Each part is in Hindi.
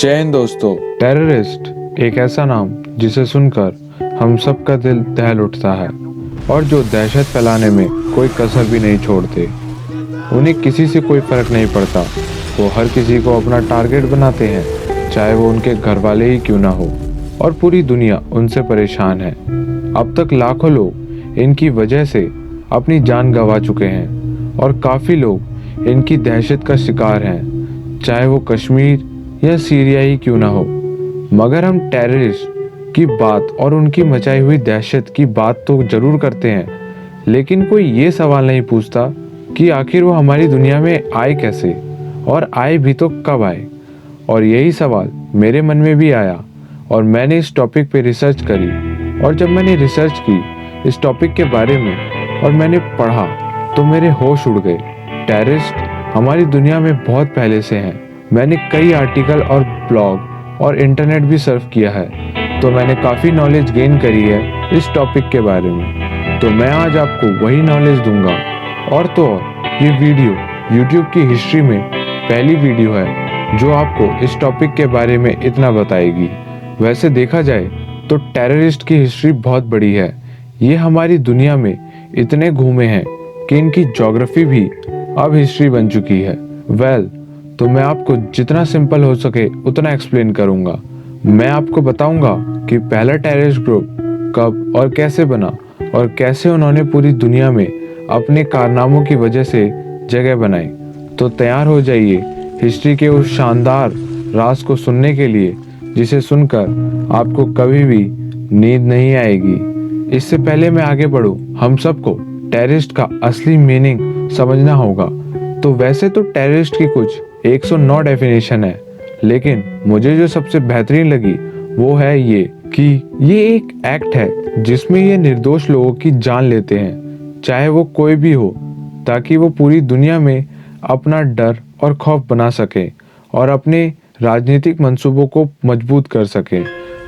जय हिंद दोस्तों। टेररिस्ट एक ऐसा नाम जिसे सुनकर हम सब का दिल दहल उठता है और जो दहशत फैलाने में कोई कसर भी नहीं छोड़ते। उन्हें किसी से कोई फर्क नहीं पड़ता, वो हर किसी को अपना टारगेट बनाते हैं, चाहे वो उनके घर वाले ही क्यों ना हो, और पूरी दुनिया उनसे परेशान है। अब तक लाखों लोग इनकी वजह से अपनी जान गंवा चुके हैं और काफ़ी लोग इनकी दहशत का शिकार हैं, चाहे वो कश्मीर या सीरिया ही क्यों ना हो। मगर हम टेररिस्ट की बात और उनकी मचाई हुई दहशत की बात तो जरूर करते हैं, लेकिन कोई ये सवाल नहीं पूछता कि आखिर वो हमारी दुनिया में आए कैसे, और आए भी तो कब आए। और यही सवाल मेरे मन में भी आया और मैंने इस टॉपिक पे रिसर्च करी। और जब मैंने रिसर्च की इस टॉपिक के बारे में और मैंने पढ़ा तो मेरे होश उड़ गए। टेररिस्ट हमारी दुनिया में बहुत पहले से हैं। मैंने कई आर्टिकल और ब्लॉग और इंटरनेट भी सर्फ किया है, तो मैंने काफ़ी नॉलेज गेन करी है इस टॉपिक के बारे में। तो मैं आज आपको वही नॉलेज दूंगा। और तो और ये वीडियो यूट्यूब की हिस्ट्री में पहली वीडियो है जो आपको इस टॉपिक के बारे में इतना बताएगी। वैसे देखा जाए तो टेररिस्ट की हिस्ट्री बहुत बड़ी है। ये हमारी दुनिया में इतने घूमे हैं कि इनकी ज्योग्राफी भी अब हिस्ट्री बन चुकी है। तो मैं आपको जितना सिंपल हो सके उतना एक्सप्लेन करूंगा। मैं आपको बताऊंगा कि पहला टेररिस्ट ग्रुप कब और कैसे बना और कैसे उन्होंने पूरी दुनिया में अपने कारनामों की वजह से जगह बनाई। तो तैयार हो जाइए हिस्ट्री के उस शानदार राज को सुनने के लिए जिसे सुनकर आपको कभी भी नींद नहीं आएगी। इससे पहले मैं आगे बढ़ूं, हम सबको टेररिस्ट का असली मीनिंग समझना होगा। तो वैसे तो टेररिस्ट की कुछ 109 डेफिनेशन है, लेकिन मुझे जो सबसे बेहतरीन लगी वो है ये कि ये एक एक्ट है जिसमें ये निर्दोष लोगों की जान लेते हैं, चाहे वो कोई भी हो, ताकि वो पूरी दुनिया में अपना डर और खौफ बना सके और अपने राजनीतिक मंसूबों को मजबूत कर सके।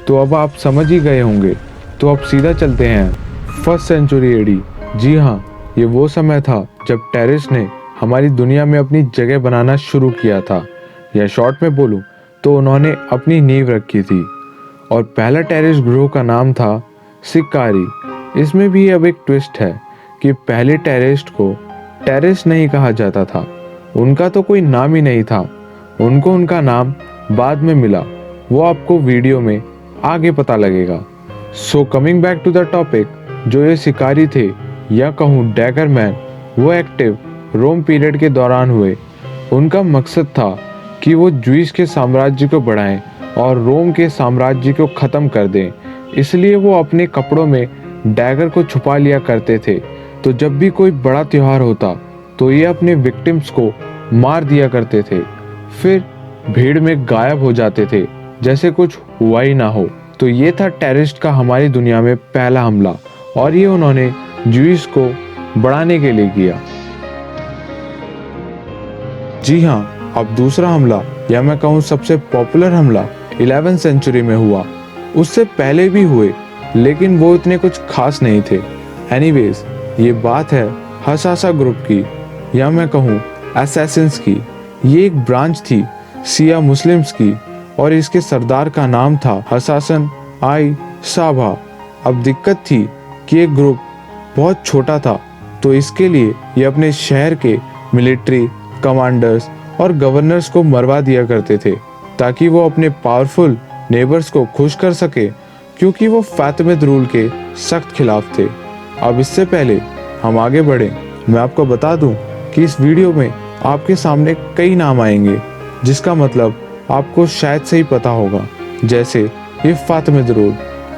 तो अब आप समझ ही गए होंगे, तो अब सीधा चलते हैं फर्स्ट सेंचुरी एडी। जी हाँ, ये वो समय था जब टेररिस्ट ने हमारी दुनिया में अपनी जगह बनाना शुरू किया था, या शॉर्ट में बोलूं तो उन्होंने अपनी नींव रखी थी। और पहला टेररिस्ट ग्रोह का नाम था सिकारी। इसमें भी अब एक ट्विस्ट है कि पहले टेररिस्ट को टेररिस्ट नहीं कहा जाता था, उनका तो कोई नाम ही नहीं था, उनको उनका नाम बाद में मिला, वो आपको वीडियो में आगे पता लगेगा। So coming back to the topic, जो ये शिकारी थे या कहूँ डैगर मैन, वो एक्टिव रोम पीरियड के दौरान हुए। उनका मकसद था कि वो जूइश के साम्राज्य को बढ़ाएं और रोम के साम्राज्य को ख़त्म कर दें। इसलिए वो अपने कपड़ों में डैगर को छुपा लिया करते थे। तो जब भी कोई बड़ा त्योहार होता तो ये अपने विक्टिम्स को मार दिया करते थे, फिर भीड़ में गायब हो जाते थे जैसे कुछ हुआ ही ना हो। तो ये था टेररिस्ट का हमारी दुनिया में पहला हमला, और ये उन्होंने जूइश को बढ़ाने के लिए किया। जी हाँ, अब दूसरा हमला, या मैं कहूँ सबसे पॉपुलर हमला 11वीं सेंचुरी में हुआ। उससे पहले भी हुए, लेकिन वो इतने कुछ खास नहीं थे। एनीवेज, ये बात है हसासा ग्रुप की, या मैं कहूँ असैसिन्स की। ये एक ब्रांच थी शिया मुस्लिम्स की, और इसके सरदार का नाम था हसासन आई साबा। अब दिक्कत थी कि ये ग्रुप बहुत छोटा था, तो इसके लिए ये अपने शहर के मिलिट्री कमांडर्स और गवर्नर्स को मरवा दिया करते थे, ताकि वो अपने पावरफुल नेबर्स को खुश कर सके, क्योंकि वो फातिमिद रूल के सख्त खिलाफ थे। अब इससे पहले हम आगे बढ़ें, मैं आपको बता दूं कि इस वीडियो में आपके सामने कई नाम आएंगे, जिसका मतलब आपको शायद से ही पता होगा, जैसे ये फातिमिद रूल।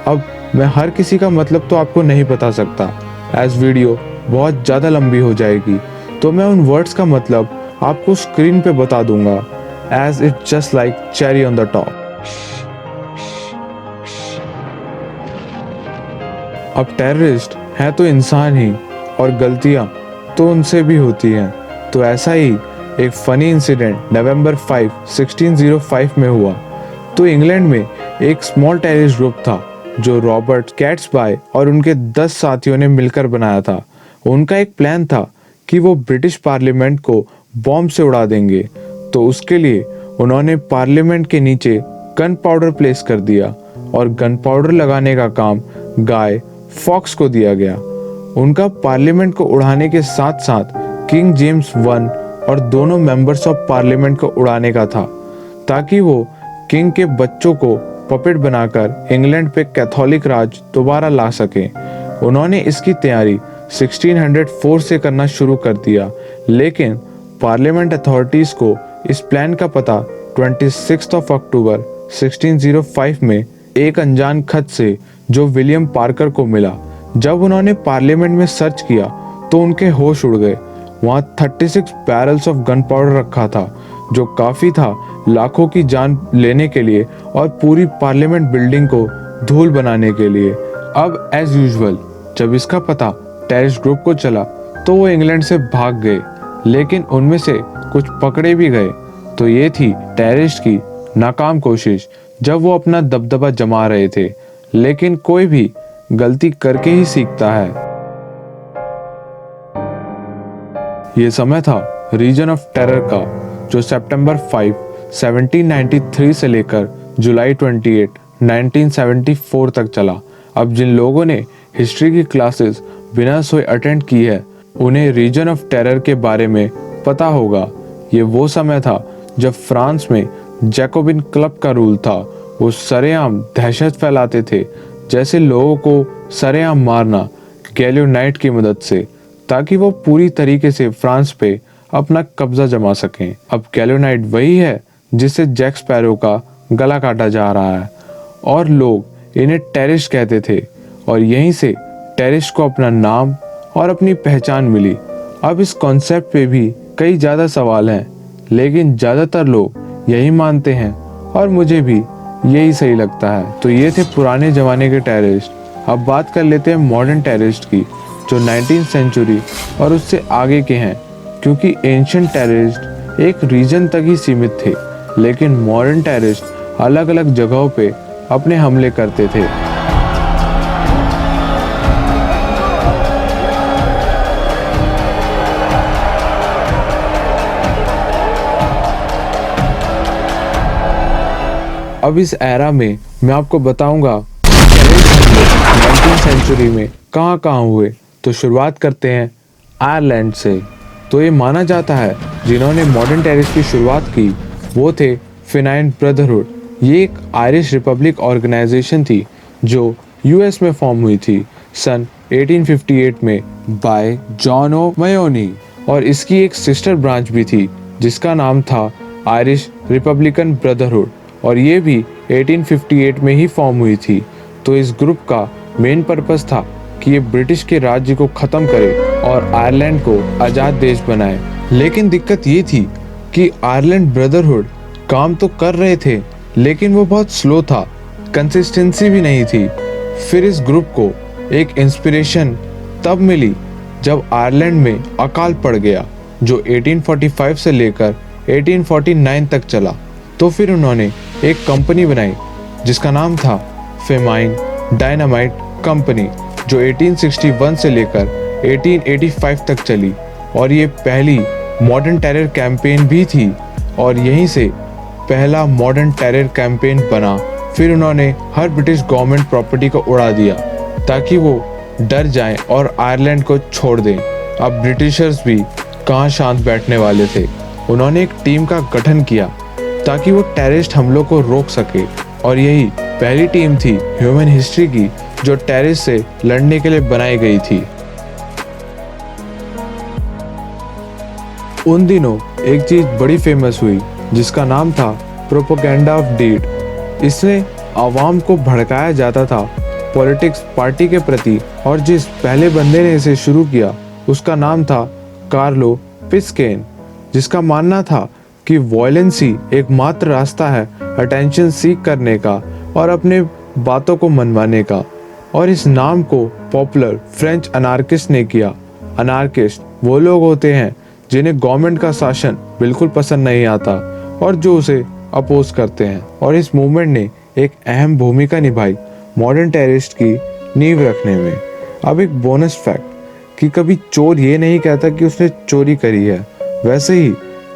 अब मैं हर किसी का मतलब तो आपको नहीं बता सकता, एज वीडियो बहुत ज़्यादा लंबी हो जाएगी, तो मैं उन वर्ड्स का मतलब आपको स्क्रीन पे बता दूंगा, as it just like cherry on the top. अब टेररिस्ट है तो इंसान ही, और गलतियां तो उनसे भी होती हैं। तो ऐसा ही एक फनी इंसिडेंट नवंबर 5, 1605 में हुआ। तो इंग्लैंड में एक स्मॉल टेररिस्ट ग्रुप था जो रॉबर्ट कैट्सबाय और उनके 10 साथियों ने मिलकर बनाया था। उनका एक प्लान था कि वो ब्रिटिश पार्लियामेंट को बॉम्ब से उड़ा देंगे। तो उसके लिए उन्होंने पार्लियामेंट के नीचे गन पाउडर प्लेस कर दिया और गन पाउडर लगाने का काम गाय फॉक्स को दिया गया। उनका पार्लियामेंट को उड़ाने के साथ साथ किंग जेम्स वन और दोनों मेंबर्स ऑफ पार्लियामेंट को उड़ाने का था, ताकि वो किंग के बच्चों को पपेट बनाकर इंग्लैंड पे कैथोलिक राज दोबारा ला सके। उन्होंने इसकी तैयारी 1604 से करना शुरू कर दिया, लेकिन पार्लियामेंट अथॉरिटीज को इस प्लान का पता 26 अक्टूबर 1605 में एक अनजान खत से जो विलियम पार्कर को मिला। जब उन्होंने पार्लियामेंट में सर्च किया तो उनके होश उड़ गए। वहाँ 36 बैरल्स ऑफ गन पाउडर रखा था, जो काफी था लाखों की जान लेने के लिए और पूरी पार्लियामेंट बिल्डिंग को धूल बनाने के लिए। अब एज यूजुअल जब इसका पता टेररिस्ट ग्रुप को चला तो वो इंग्लैंड से भाग गए, लेकिन उनमें से कुछ पकड़े भी गए। तो ये थी टेररिस्ट की नाकाम कोशिश जब वो अपना दबदबा जमा रहे थे, लेकिन कोई भी गलती करके ही सीखता है। ये समय था रीजन ऑफ टेरर का, जो सितंबर 5, 1793 से लेकर जुलाई 28, 1974 तक चला। अब जिन लोगों ने हिस्ट्री की क्लासेस बिना सोए अटेंड की है, उन्हें रीजन ऑफ टेरर के बारे में पता होगा। ये वो समय था जब फ्रांस में जैकोबिन क्लब का रूल था। वो सरेआम दहशत फैलाते थे, जैसे लोगों को सरेआम मारना गैलियोनाइट की मदद से, ताकि वो पूरी तरीके से फ्रांस पे अपना कब्जा जमा सकें। अब गैलियोनाइट वही है जिससे जैक स्पैरो का गला काटा जा रहा है, और लोग इन्हें टेररिस्ट कहते थे, और यहीं से टेररिस्ट को अपना नाम और अपनी पहचान मिली। अब इस कॉन्सेप्ट पे भी कई ज़्यादा सवाल हैं, लेकिन ज़्यादातर लोग यही मानते हैं और मुझे भी यही सही लगता है। तो ये थे पुराने ज़माने के टेररिस्ट। अब बात कर लेते हैं मॉडर्न टेररिस्ट की, जो 19th सेंचुरी और उससे आगे के हैं, क्योंकि एंशिएंट टेररिस्ट एक रीजन तक ही सीमित थे, लेकिन मॉडर्न टेररिस्ट अलग अलग जगहों पे अपने हमले करते थे। अब इस एरा में मैं आपको बताऊंगा 19th सेंचुरी में कहाँ कहाँ हुए। तो शुरुआत करते हैं आयरलैंड से। तो ये माना जाता है जिन्होंने मॉडर्न टेररिस्ट की शुरुआत की वो थे फेनाइन ब्रदरहुड। ये एक आयरिश रिपब्लिक ऑर्गेनाइजेशन थी जो यूएस में फॉर्म हुई थी सन 1858 में बाय जॉन ओ मयोनी, और इसकी एक सिस्टर ब्रांच भी थी जिसका नाम था आयरिश रिपब्लिकन ब्रदरहुड, और ये भी 1858 में ही फॉर्म हुई थी। तो इस ग्रुप का मेन पर्पस था कि ये ब्रिटिश के राज्य को ख़त्म करे और आयरलैंड को आज़ाद देश बनाए। लेकिन दिक्कत ये थी कि आयरलैंड ब्रदरहुड काम तो कर रहे थे, लेकिन वो बहुत स्लो था, कंसिस्टेंसी भी नहीं थी। फिर इस ग्रुप को एक इंस्पिरेशन तब मिली जब आयरलैंड में अकाल पड़ गया, जो 1845 से लेकर 1849 तक चला। तो फिर उन्होंने एक कंपनी बनाई जिसका नाम था फेमाइन डायनामाइट कंपनी, जो 1861 से लेकर 1885 तक चली, और ये पहली मॉडर्न टेरर कैंपेन भी थी, और यहीं से पहला मॉडर्न टेरर कैंपेन बना। फिर उन्होंने हर ब्रिटिश गवर्नमेंट प्रॉपर्टी को उड़ा दिया ताकि वो डर जाएं और आयरलैंड को छोड़ दें। अब ब्रिटिशर्स भी कहाँ शांत बैठने वाले थे। उन्होंने एक टीम का गठन किया ताकि वो टेररिस्ट हमलों को रोक सके, और यही पहली टीम थी ह्यूमन हिस्ट्री की जो टेररिस्ट से लड़ने के लिए बनाई गई थी। उन दिनों एक चीज बड़ी फेमस हुई जिसका नाम था प्रोपेगेंडा ऑफ डीड। इसमें आवाम को भड़काया जाता था पॉलिटिक्स पार्टी के प्रति, और जिस पहले बंदे ने इसे शुरू किया उसका नाम था कार्लो पिस्केन, जिसका मानना था कि वॉयलेंस ही एकमात्र रास्ता है अटेंशन सीख करने का और अपने बातों को मनवाने का। और इस नाम को पॉपुलर फ्रेंच अनार्किस्ट ने किया। अनार्किस्ट वो लोग होते हैं जिन्हें गवर्नमेंट का शासन बिल्कुल पसंद नहीं आता और जो उसे अपोज करते हैं, और इस मूवमेंट ने एक अहम भूमिका निभाई मॉडर्न टेररिस्ट की नींव रखने में। अब एक बोनस फैक्ट कि कभी चोर ये नहीं कहता कि उसने चोरी करी है, वैसे ही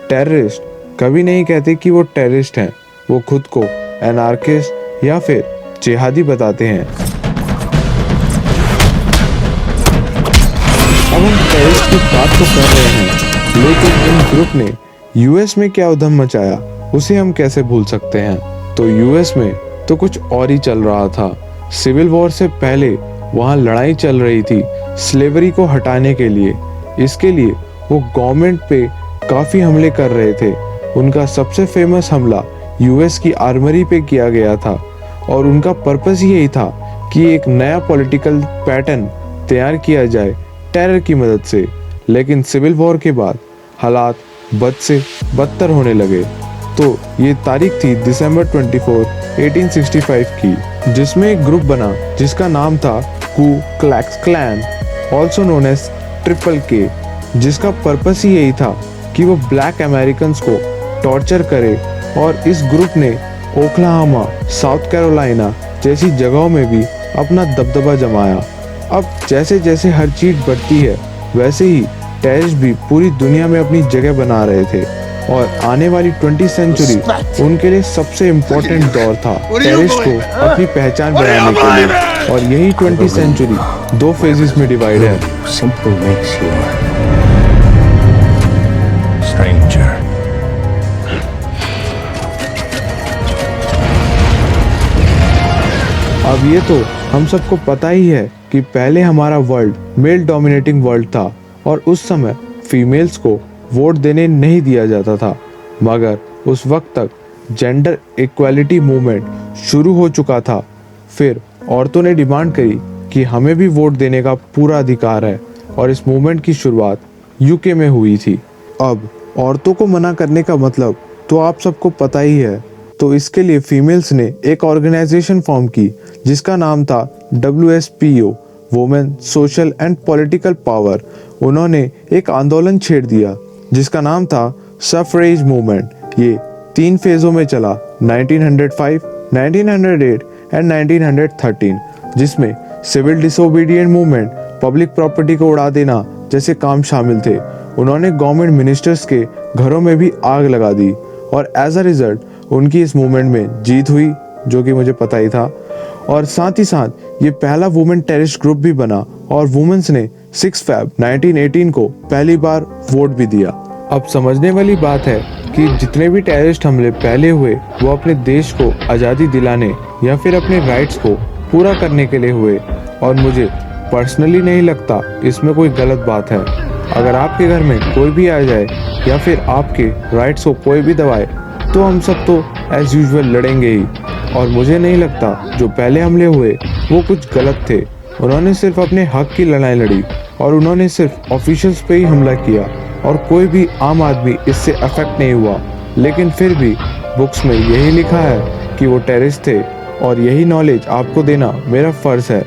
टेररिस्ट कभी नहीं कहते कि वो टेररिस्ट हैं। वो खुद को एनार्किस्ट या फिर जिहादी बताते हैं। अब हम टेररिस्ट की बात तो कर रहे हैं, लेकिन इन ग्रुप ने यूएस में क्या उधम मचाया उसे हम कैसे भूल सकते हैं। तो यूएस में तो कुछ और ही चल रहा था। सिविल वॉर से पहले वहाँ लड़ाई चल रही थी स्लेवरी को हटाने के लिए। इसके लिए वो गवर्नमेंट पे काफ़ी हमले कर रहे थे। उनका सबसे फेमस हमला यूएस की आर्मरी पे किया गया था और उनका पर्पस यही था कि एक नया पॉलिटिकल पैटर्न तैयार किया जाए टेरर की मदद से। लेकिन सिविल वॉर के बाद हालात बद से बदतर होने लगे। तो ये तारीख थी दिसंबर 24, 1865 की, जिसमें एक ग्रुप बना जिसका नाम था Ku Klux Klan, also known as triple K, जिसका पर्पस ही यही था कि वो ब्लैक अमेरिकन्स को टॉर्चर करे। और इस ग्रुप ने ओक्लाहोमा, साउथ कैरोलिना जैसी जगहों में भी अपना दबदबा जमाया। अब जैसे जैसे हर चीज बढ़ती है वैसे ही टेररिस्ट भी पूरी दुनिया में अपनी जगह बना रहे थे और आने वाली 20th सेंचुरी उनके लिए सबसे इम्पोर्टेंट दौर था टेररिस्ट को अपनी पहचान बनाने के लिए। और यही 20th सेंचुरी 2 फेजेस में डिवाइड है। अब ये तो हम सबको पता ही है कि पहले हमारा वर्ल्ड मेल डोमिनेटिंग वर्ल्ड था और उस समय फीमेल्स को वोट देने नहीं दिया जाता था। मगर उस वक्त तक जेंडर इक्वालिटी मूवमेंट शुरू हो चुका था। फिर औरतों ने डिमांड करी कि हमें भी वोट देने का पूरा अधिकार है और इस मूवमेंट की शुरुआत यूके में हुई थी। अब औरतों को मना करने का मतलब तो आप सबको पता ही है। तो इसके लिए फीमेल्स ने एक ऑर्गेनाइजेशन फॉर्म की जिसका नाम था WSPO, women social and political power. उन्होंने एक आंदोलन छेड़ दिया जिसका नाम था सफरेज मूवमेंट। ये 3 फेजों में चला, 1905, 1908 एंड 1913, जिसमें civil disobedient movement, public property को उड़ा देना जैसे काम शामिल थे। उन्होंने गवर्नमेंट मिनिस्टर्स के घरों में भी आग लगा दी और एज अ रिजल्ट उनकी इस मूवमेंट में जीत हुई, जो कि मुझे पता ही था। और साथ ही साथ ये पहला वुमेन टेररिस्ट ग्रुप भी बना और वुमेन्स ने 6 फरवरी 1918 को पहली बार वोट भी दिया। अब समझने वाली बात है कि जितने भी टेररिस्ट हमले पहले हुए वो अपने देश को आज़ादी दिलाने या फिर अपने राइट्स को पूरा करने के लिए हुए। और मुझे पर्सनली नहीं लगता इसमें कोई गलत बात है। अगर आपके घर में कोई भी आ जाए या फिर आपके राइट्स को कोई भी दबाए तो हम सब तो एज यूजुअल लड़ेंगे ही। और मुझे नहीं लगता जो पहले हमले हुए वो कुछ गलत थे। उन्होंने सिर्फ अपने हक की लड़ाई लड़ी और उन्होंने सिर्फ ऑफिशियल्स पे ही हमला किया और कोई भी आम आदमी इससे अफेक्ट नहीं हुआ। लेकिन फिर भी बुक्स में यही लिखा है कि वो टेररिस्ट थे और यही नॉलेज आपको देना मेरा फ़र्ज़ है।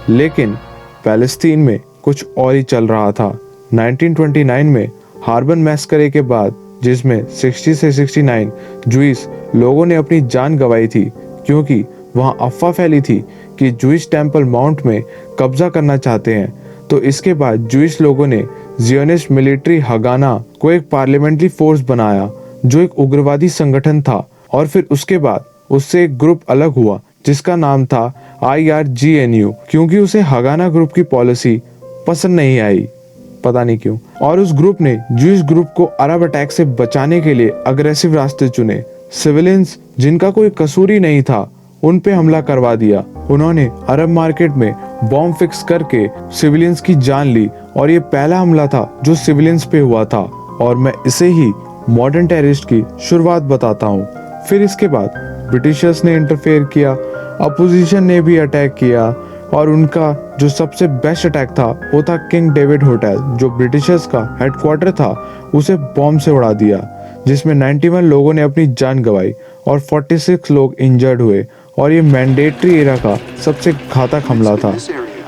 लेकिन पैलेस्टीन में कुछ और ही चल रहा था। 1929 में हार्बर मैस्करे के बाद, जिसमें 60 से 69 जूइश लोगों ने अपनी जान गंवाई थी क्योंकि वहां अफवाह फैली थी कि जूइश टेंपल माउंट में कब्जा करना चाहते हैं। तो इसके बाद जूइश लोगों ने जियोनिस्ट मिलिट्री हगाना को एक पार्लियामेंट्री फोर्स बनाया जो एक उग्रवादी संगठन था। और फिर उसके बाद उससे एक ग्रुप अलग हुआ जिसका नाम था IRGNU, क्योंकि उसे हगाना ग्रुप की पॉलिसी पसंद नहीं आई, पता नहीं क्यों। और उस ग्रुप ने जूइश ग्रुप को अरब अटैक से बचाने के लिए अग्रेसिव रास्ते चुने। सिविलियंस जिनका कोई कसूर ही नहीं था उन पे हमला करवा दिया। उन्होंने अरब मार्केट में बॉम्ब फिक्स करके सिविलियंस की जान ली और ये पहला हमला था जो सिविलियंस पे हुआ था। और मैं इसे ही मॉडर्न टेररिस्ट की शुरुआत बताता हूँ। फिर इसके बाद ब्रिटिशर्स ने इंटरफेयर किया, अपोजिशन ने भी अटैक किया और उनका जो सबसे बेस्ट अटैक था वो था किंग डेविड होटल, जो ब्रिटिशर्स का हेडक्वार्टर था, उसे बॉम्ब से उड़ा दिया, जिसमें 91 लोगों ने अपनी जान गंवाई और 46 लोग इंजर्ड हुए। और ये मैंडेटरी एरा का सबसे घातक हमला था।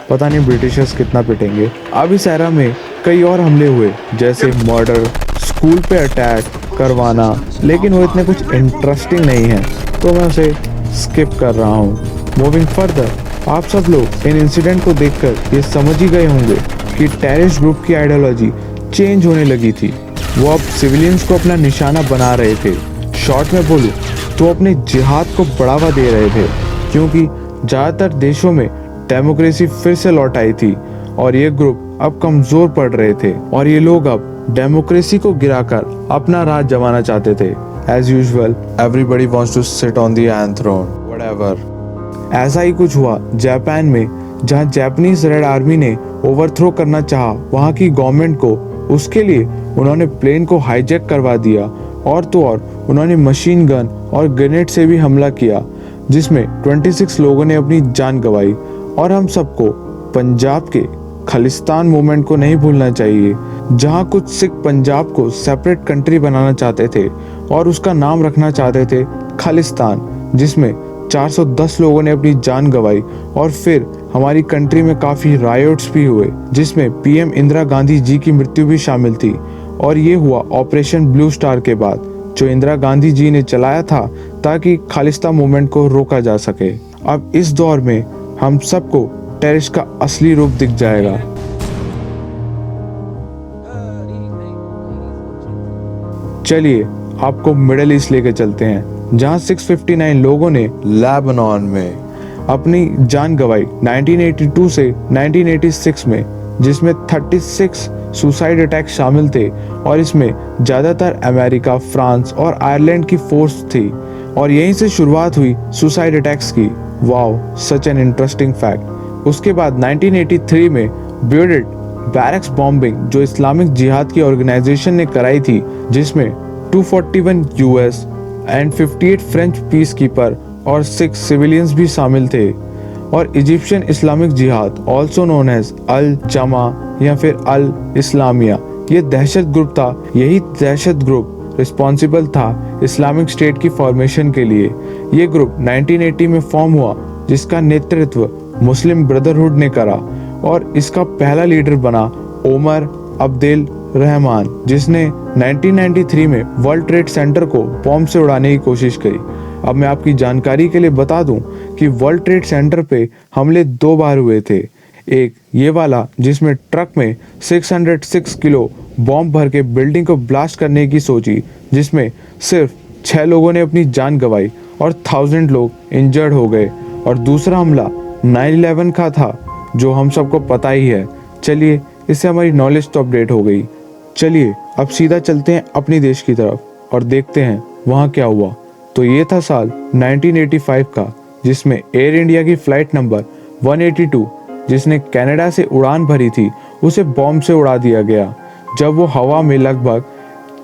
पता नहीं ब्रिटिशर्स कितना पिटेंगे। अब इस एरा में कई और हमले हुए जैसे मर्डर, स्कूल पे अटैक करवाना, लेकिन वो इतने कुछ इंटरेस्टिंग नहीं है तो मैं उसे स्किप कर रहा हूँ। मूविंग फर्दर, आप सब लोग इन इंसिडेंट को देखकर ये समझ ही गए होंगे कि टेररिस्ट ग्रुप की आइडियोलॉजी चेंज होने लगी थी। वो अब सिविलियंस को अपना निशाना बना रहे थे। शॉर्ट में बोलूं तो अपने जिहाद को बढ़ावा दे रहे थे, क्योंकि ज़्यादातर देशों में डेमोक्रेसी फिर से लौट आई थी और ये ग्रुप अब कमज़ोर पड़ रहे थे और ये लोग अब डेमोक्रेसी को गिराकर अपना राज जमाना चाहते थे। As usual everybody wants to sit on the iron throne, whatever. ऐसा ही कुछ हुआ जापान में, जहां जापानीज रेड आर्मी ने ओवरथ्रो करना चाहा वहां की गवर्नमेंट को। उसके लिए उन्होंने प्लेन को हाईजैक करवा दिया और तो और उन्होंने मशीन गन और ग्रेनेड से भी हमला किया, जिसमें 26 लोगों ने अपनी जान गंवाई। और हम सबको पंजाब के खालिस्तान मूवमेंट को नहीं भूलना चाहिए, जहां कुछ सिख पंजाब को सेपरेट कंट्री बनाना चाहते थे और उसका नाम रखना चाहते थे खालिस्तान, जिसमें 410 लोगों ने अपनी जान गंवाई। और फिर हमारी कंट्री में काफ़ी रायोट्स भी हुए, जिसमें पीएम इंदिरा गांधी जी की मृत्यु भी शामिल थी। और ये हुआ ऑपरेशन ब्लू स्टार के बाद, जो इंदिरा गांधी जी ने चलाया था ताकि खालिस्तान मूवमेंट को रोका जा सके। अब इस दौर में हम सबको टेररिस्ट का असली रूप दिख जाएगा। चलिए आपको मिडिल ईस्ट लेके चलते हैं, जहां 659 लोगों ने लेबनान में अपनी जान गंवाई 1982 से 1986 में, जिसमें 36 सुसाइड अटैक शामिल थे और इसमें ज़्यादातर अमेरिका, फ्रांस और आयरलैंड की फोर्स थी। और यहीं से शुरुआत हुई सुसाइड अटैक्स की। Wow, such an interesting fact. उसके बाद 1983 में ब्यूडेड बैरक्स बॉम्बिंग, जो इस्लामिक जिहाद की ऑर्गेनाइजेशन ने कराई थी, जिसमें 241 US and 58 French piece keeper और 6 सिविलियंस भी शामिल थे। और इजिप्शियन इस्लामिक जिहाद, ऑल्सो नोन एज अल जमा या फिर अल इस्लामिया, ये दहशत ग्रुप था। यही दहशत ग्रुप रिस्पॉन्सिबल था इस्लामिक स्टेट की फॉर्मेशन के लिए। ये ग्रुप 1980 में फॉर्म हुआ, जिसका नेतृत्व मुस्लिम ब्रदरहुड ने करा और इसका पहला लीडर बना ओमर अब्देल रहमान, जिसने 1993 में वर्ल्ड ट्रेड सेंटर को बॉम्ब से उड़ाने की कोशिश की। अब मैं आपकी जानकारी के लिए बता दूं कि वर्ल्ड ट्रेड सेंटर पे हमले 2 बार हुए थे। एक ये वाला, जिसमें ट्रक में 606 किलो बॉम्ब भर के बिल्डिंग को ब्लास्ट करने की सोची, जिसमें सिर्फ 6 लोगों ने अपनी जान गंवाई और 1000 लोग इंजर्ड हो गए। और दूसरा हमला 9/11 का था, जो हम सबको पता ही है। चलिए, इससे हमारी नॉलेज तो अपडेट हो गई। चलिए अब सीधा चलते हैं अपनी देश की तरफ और देखते हैं वहाँ क्या हुआ। तो ये था साल 1985 का, जिसमें एयर इंडिया की फ्लाइट नंबर 182, जिसने कनाडा से उड़ान भरी थी, उसे बॉम्ब से उड़ा दिया गया जब वो हवा में लगभग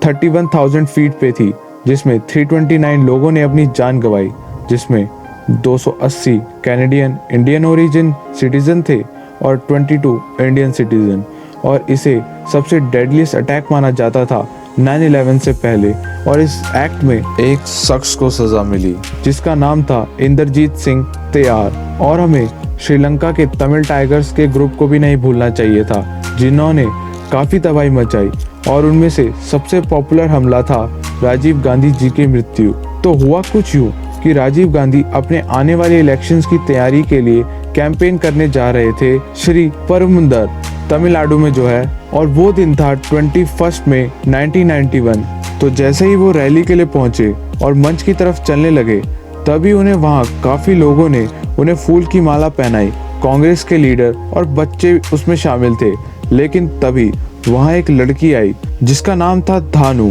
31,000 फीट पे थी, जिसमें 329 लोगों ने अपनी जान गंवाई, जिसमें 280 कैनेडियन इंडियन ओरिजिन सिटीजन थे और 22 इंडियन सिटीजन। और इसे सबसे डेडलीस्ट अटैक माना जाता था 9/11 से पहले। और इस एक्ट में एक शख्स को सजा मिली, जिसका नाम था इंद्रजीत सिंह त्यार। और हमें श्रीलंका के तमिल टाइगर्स के ग्रुप को भी नहीं भूलना चाहिए था, जिन्होंने काफ़ी तबाही मचाई। और उनमें से सबसे पॉपुलर हमला था राजीव गांधी जी की मृत्यु। तो हुआ कुछ यूँ कि राजीव गांधी अपने आने वाले इलेक्शंस की तैयारी के लिए कैंपेन करने जा रहे थे श्री परमुंदर, तमिलनाडु में जो है। और वो दिन था 21 मई 1991। तो जैसे ही वो रैली के लिए पहुंचे और मंच की तरफ चलने लगे, तभी उन्हें वहां काफ़ी लोगों ने उन्हें फूल की माला पहनाई। कांग्रेस के लीडर और बच्चे उसमें शामिल थे। लेकिन तभी वहां एक लड़की आई, जिसका नाम था धानु,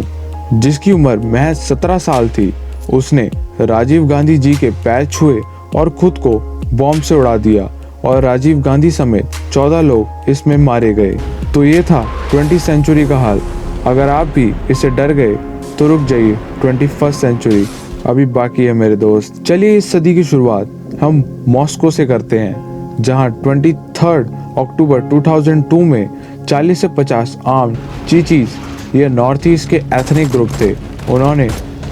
जिसकी उम्र महज 17 साल थी। उसने राजीव गांधी जी के पैर छुए और खुद को बॉम्ब से उड़ा दिया और राजीव गांधी समेत 14 लोग इसमें मारे गए। तो ये था 20th सेंचुरी का हाल। अगर आप भी इससे डर गए तो रुक जाइए, 21st सेंचुरी अभी बाकी है मेरे दोस्त। चलिए इस सदी की शुरुआत हम मॉस्को से करते हैं, जहां 23 अक्टूबर 2002 में 40 से 50 आर्म्ड चीचीज, ये नॉर्थ ईस्ट के एथनिक ग्रुप थे, उन्होंने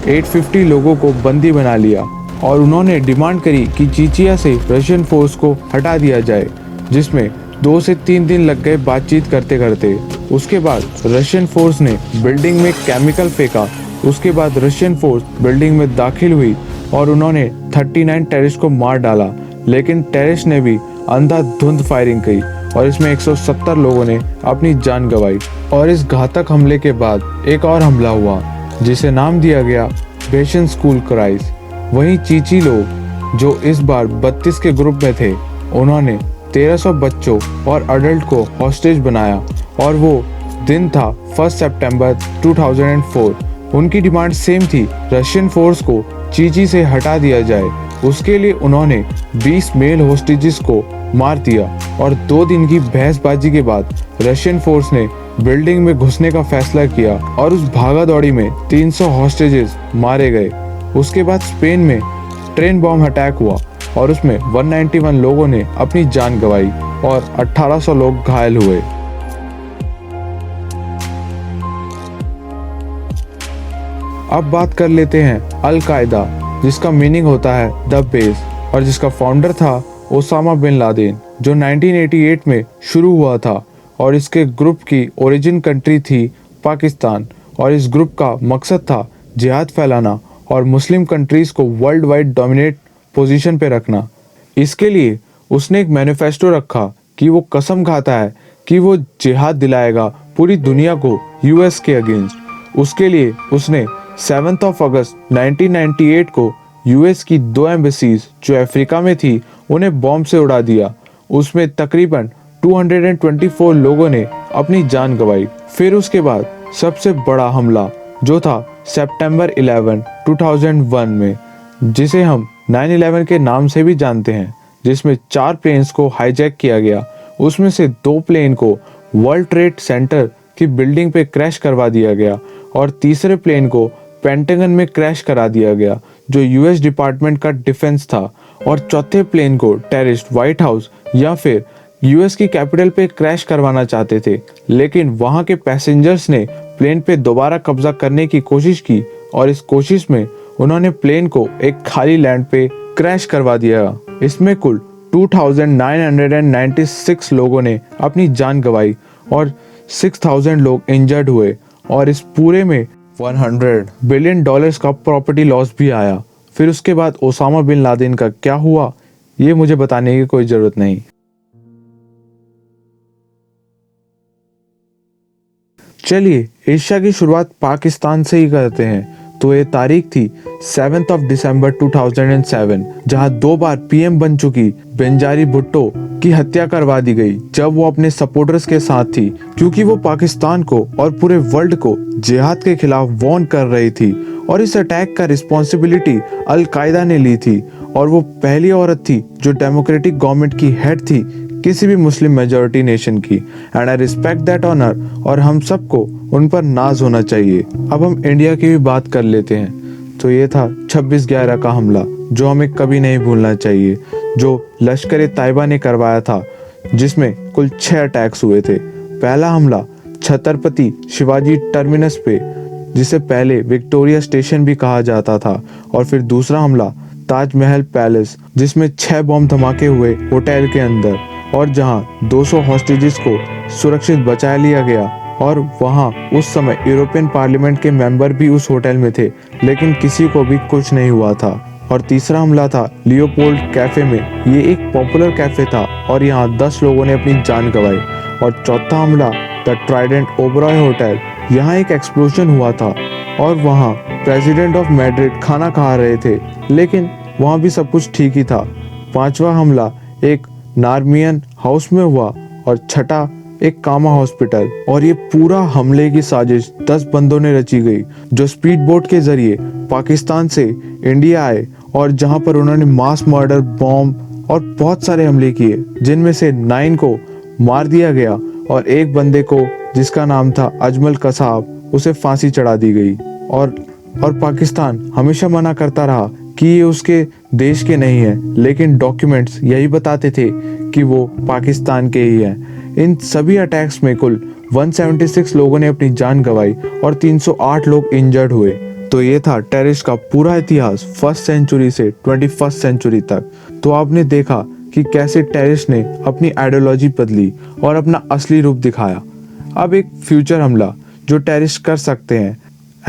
850 लोगों को बंदी बना लिया और उन्होंने डिमांड करी कि चीचिया से रशियन फोर्स को हटा दिया जाए, जिसमें 2 से 3 दिन लग गए बातचीत करते करते। उसके बाद रशियन फोर्स ने बिल्डिंग में केमिकल फेंका। उसके बाद रशियन फोर्स बिल्डिंग में दाखिल हुई और उन्होंने 39 टेररिस्ट को मार डाला। लेकिन टेररिस्ट ने भी अंधाधुंध फायरिंग की और इसमें 170 लोगों ने अपनी जान गंवाई। और इस घातक हमले के बाद एक और हमला हुआ जिसे नाम दिया गया बेशन स्कूल क्राइस। वहीं चीची लोग जो इस बार 32 के ग्रुप में थे, उन्होंने 1300 बच्चों और अडल्ट को हॉस्टेज बनाया और वो दिन था 1 सितंबर 2004। उनकी डिमांड सेम थी, रशियन फोर्स को चीची से हटा दिया जाए। उसके लिए उन्होंने 20 मेल होस्टेजेस को मार दिया और 2 दिन की बहसबाजी के बाद रशियन फोर्स ने बिल्डिंग में घुसने का फैसला किया और उस भागा दौड़ी में 300 हॉस्टेजेस मारे गए। उसके बाद स्पेन में ट्रेन बॉम्ब अटैक हुआ और उसमें 191 लोगों ने अपनी जान गंवाई और 1800 लोग घायल हुए। अब बात कर लेते हैं अल कायदा, जिसका मीनिंग होता है द बेस और जिसका फाउंडर था ओसामा बिन लादेन, जो 1988 में शुरू हुआ था। और इसके ग्रुप की ओरिजिन कंट्री थी पाकिस्तान और इस ग्रुप का मकसद था जिहाद फैलाना और मुस्लिम कंट्रीज को वर्ल्ड वाइड डोमिनेट पोजीशन पे रखना। इसके लिए उसने एक मैनिफेस्टो रखा कि वो कसम खाता है कि वो जिहाद दिलाएगा पूरी दुनिया को यूएस के अगेंस्ट। उसके लिए उसने 7 अगस्त 1998 को यूएस की 2 एम्बेसीज जो अफ्रीका में थी उन्हें बॉम्ब से उड़ा दिया। उसमें तकरीबन 224 लोगों ने अपनी जान गंवाई। फिर उसके बाद सबसे बड़ा हमला जो था सितंबर 11, 2001 में, जिसे हम 9/11 के नाम से भी जानते हैं, जिसमें 4 प्लेन्स को हाईजैक किया गया। उसमें से 2 प्लेन को वर्ल्ड ट्रेड सेंटर की बिल्डिंग पे क्रैश करवा दिया गया और तीसरे प्लेन को पेंटागन में क्रैश करा दिया गया जो यूएस डिपार्टमेंट का डिफेंस था। और चौथे प्लेन को टेररिस्ट व्हाइट हाउस या फिर यूएस की कैपिटल पे क्रैश करवाना चाहते थे, लेकिन वहां के पैसेंजर्स ने प्लेन पे दोबारा कब्जा करने की कोशिश की और इस कोशिश में उन्होंने प्लेन को एक खाली लैंड पे क्रैश करवा दिया। इसमें कुल 2996 लोगों ने अपनी जान गंवाई और 6000 लोग इंजर्ड हुए और इस पूरे में $100 बिलियन का प्रॉपर्टी लॉस भी आया। फिर उसके बाद ओसामा बिन लादेन का क्या हुआ ये मुझे बताने की कोई जरूरत नहीं। चलिए एशिया की शुरुआत पाकिस्तान से ही करते हैं। तो ये तारीख थी 7 दिसंबर 2007, जहां 2 बार पीएम बन चुकी बेंजारी भुट्टो की हत्या करवा दी गई जब वो अपने सपोर्टर्स के साथ थी, क्योंकि वो पाकिस्तान को और पूरे वर्ल्ड को जिहाद के खिलाफ वार्न कर रही थी। और इस अटैक का रिस्पॉन्सिबिलिटी अल कायदा ने ली थी और वो पहली औरत थी जो डेमोक्रेटिक गवर्नमेंट की हेड थी किसी भी मुस्लिम मेजॉरिटी नेशन की। And I respect that honour और हम सबको उन पर नाज होना चाहिए। अब हम इंडिया की भी बात कर लेते हैं। तो ये था 26/11 का हमला जो हमें कभी नहीं भूलना चाहिए, जो लश्कर ए तैयबा ने करवाया था, जिसमें कुल 6 अटैक्स हुए थे। पहला हमला छत्रपति शिवाजी टर्मिनस पे, जिसे पहले विक्टोरिया स्टेशन भी कहा जाता था, और फिर दूसरा हमला ताजमहल पैलेस, जिसमें 6 बॉम्ब धमाके हुए होटल के अंदर और जहां 200 हॉस्टेजेस को सुरक्षित बचा लिया गया। और वहां उस समय यूरोपियन पार्लियामेंट के मेंबर भी उस होटल में थे, लेकिन किसी को भी कुछ नहीं हुआ था। और तीसरा हमला था लियोपोल्ड कैफे में। ये एक पॉपुलर कैफे था और यहाँ 10 लोगों ने अपनी जान गंवाई। और चौथा हमला द ट्राइडेंट ओबरॉय होटल, यहाँ एक एक्सप्लोजन हुआ था और वहाँ प्रेसिडेंट ऑफ मैड्रिड खाना खा रहे थे, लेकिन वहाँ भी सब कुछ ठीक ही था। पांचवा हमला एक नार्मियन हाउस में हुआ और छठा एक कामा हॉस्पिटल। और ये पूरा हमले की साजिश 10 बंदों ने रची गई जो स्पीड बोट के जरिए पाकिस्तान से इंडिया आए और जहां पर उन्होंने मास मर्डर, बॉम्ब और बहुत सारे हमले किए, जिनमें से 9 को मार दिया गया और एक बंदे को जिसका नाम था अजमल कसाब, उसे फांसी चढ़ा दी गई। और पाकिस्तान हमेशा मना करता रहा कि ये उसके देश के नहीं है, लेकिन डॉक्यूमेंट्स यही बताते थे कि वो पाकिस्तान के ही हैं। इन सभी अटैक्स में कुल 176 लोगों ने अपनी जान गंवाई और 308 लोग इंजर्ड हुए। तो ये था टेररिस्ट का पूरा इतिहास 1st सेंचुरी से 21st सेंचुरी तक। तो आपने देखा कि कैसे टेररिस्ट ने अपनी आइडियोलॉजी बदली और अपना असली रूप दिखाया। अब एक फ्यूचर हमला जो टेररिस्ट कर सकते हैं।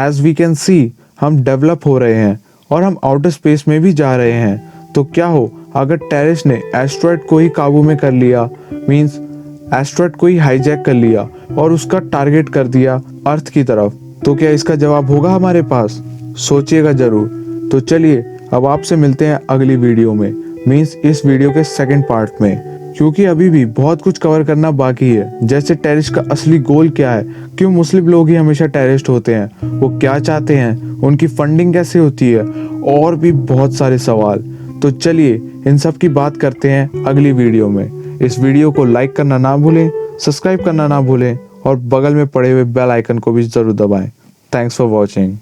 एज वी कैन सी, हम डेवलप हो रहे हैं और हम आउटर स्पेस में भी जा रहे हैं। तो क्या हो अगर टेररिस्ट ने एस्ट्रॉयड को ही काबू में कर लिया, मींस एस्ट्रॉयड को ही हाईजैक कर लिया और उसका टारगेट कर दिया अर्थ की तरफ, तो क्या इसका जवाब होगा हमारे पास? सोचिएगा जरूर। तो चलिए अब आपसे मिलते हैं अगली वीडियो में, मीन्स इस वीडियो के सेकंड पार्ट में, क्योंकि अभी भी बहुत कुछ कवर करना बाकी है। जैसे टेररिस्ट का असली गोल क्या है, क्यों मुस्लिम लोग ही हमेशा टेररिस्ट होते हैं, वो क्या चाहते हैं, उनकी फंडिंग कैसे होती है, और भी बहुत सारे सवाल। तो चलिए इन सब की बात करते हैं अगली वीडियो में। इस वीडियो को लाइक करना ना भूलें, सब्सक्राइब करना ना भूलें और बगल में पड़े हुए बेल आइकन को भी जरूर दबाएं। Thanks for watching.